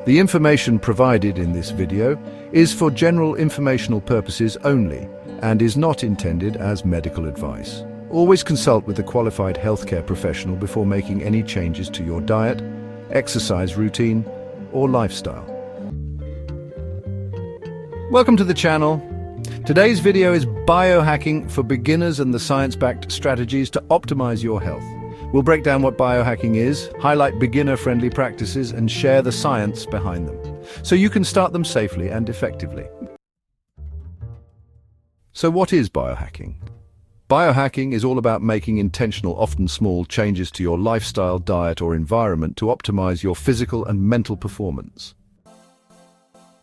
The information provided in this video is for general informational purposes only and is not intended as medical advice. Always consult with a qualified healthcare professional before making any changes to your diet, exercise routine, or lifestyle. Welcome to the channel. Today's video is biohacking for beginners and the science-backed strategies to optimize your health. We'll break down what biohacking is, highlight beginner-friendly practices, and share the science behind them, so you can start them safely and effectively. So what is biohacking? Biohacking is all about making intentional, often small, changes to your lifestyle, diet, or environment to optimize your physical and mental performance.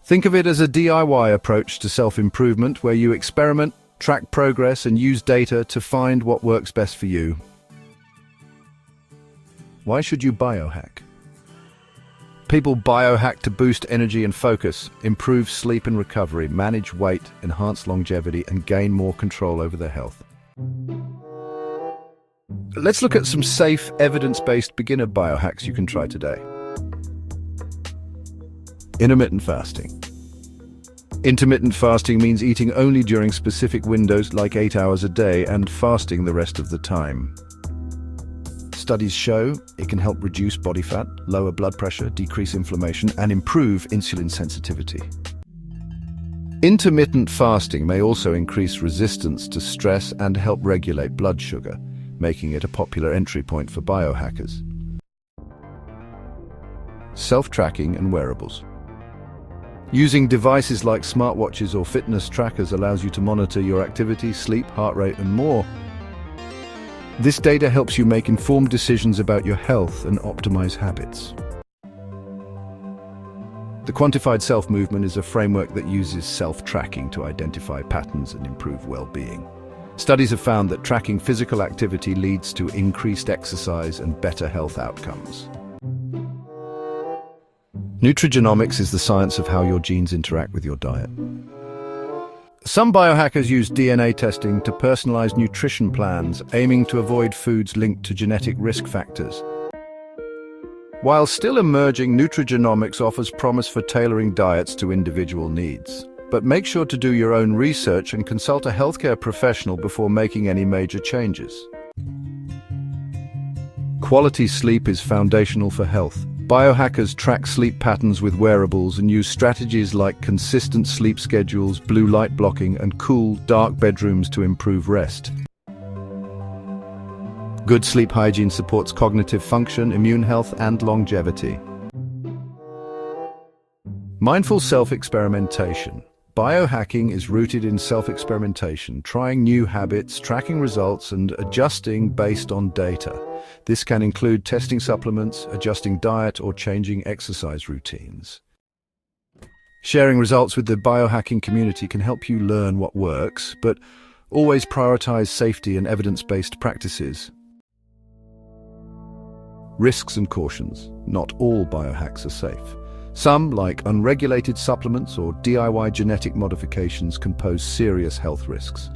Think of it as a DIY approach to self-improvement where you experiment, track progress, and use data to find what works best for you. Why should you biohack? People biohack to boost energy and focus, improve sleep and recovery, manage weight, enhance longevity, and gain more control over their health. Let's look at some safe, evidence-based beginner biohacks you can try today. Intermittent fasting. Intermittent fasting means eating only during specific windows, like 8 hours a day, and fasting the rest of the time. Studies show it can help reduce body fat, lower blood pressure, decrease inflammation, and improve insulin sensitivity. Intermittent fasting may also increase resistance to stress and help regulate blood sugar, making it a popular entry point for biohackers. Self-tracking and wearables. Using devices like smartwatches or fitness trackers allows you to monitor your activity, sleep, heart rate, and more. This data helps you make informed decisions about your health and optimize habits. The quantified self movement is a framework that uses self-tracking to identify patterns and improve well-being. Studies have found that tracking physical activity leads to increased exercise and better health outcomes. Nutrigenomics is the science of how your genes interact with your diet. Some biohackers use DNA testing to personalize nutrition plans, aiming to avoid foods linked to genetic risk factors. While still emerging, nutrigenomics offers promise for tailoring diets to individual needs. But make sure to do your own research and consult a healthcare professional before making any major changes. Quality sleep is foundational for health. Biohackers track sleep patterns with wearables and use strategies like consistent sleep schedules, blue light blocking, and cool, dark bedrooms to improve rest. Good sleep hygiene supports cognitive function, immune health, and longevity. Mindful self-experimentation. Biohacking is rooted in self-experimentation, trying new habits, tracking results, and adjusting based on data. This can include testing supplements, adjusting diet, or changing exercise routines. Sharing results with the biohacking community can help you learn what works, but always prioritize safety and evidence-based practices. Risks and cautions. Not all biohacks are safe. Some, like unregulated supplements or DIY genetic modifications, can pose serious health risks.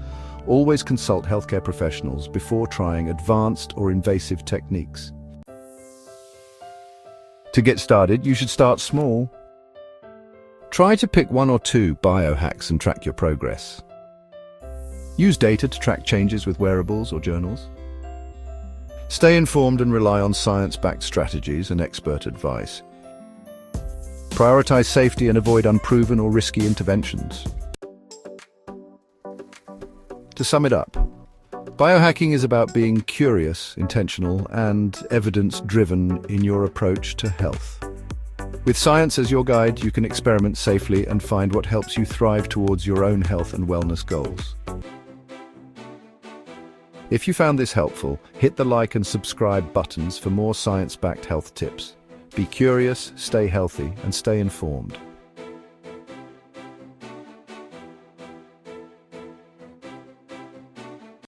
Always consult healthcare professionals before trying advanced or invasive techniques. To get started, you should start small. Try to pick 1 or 2 biohacks and track your progress. Use data to track changes with wearables or journals. Stay informed and rely on science-backed strategies and expert advice. Prioritize safety and avoid unproven or risky interventions. To sum it up, biohacking is about being curious, intentional, and evidence-driven in your approach to health. With science as your guide, you can experiment safely and find what helps you thrive towards your own health and wellness goals. If you found this helpful, hit the like and subscribe buttons for more science-backed health tips. Be curious, stay healthy, and stay informed.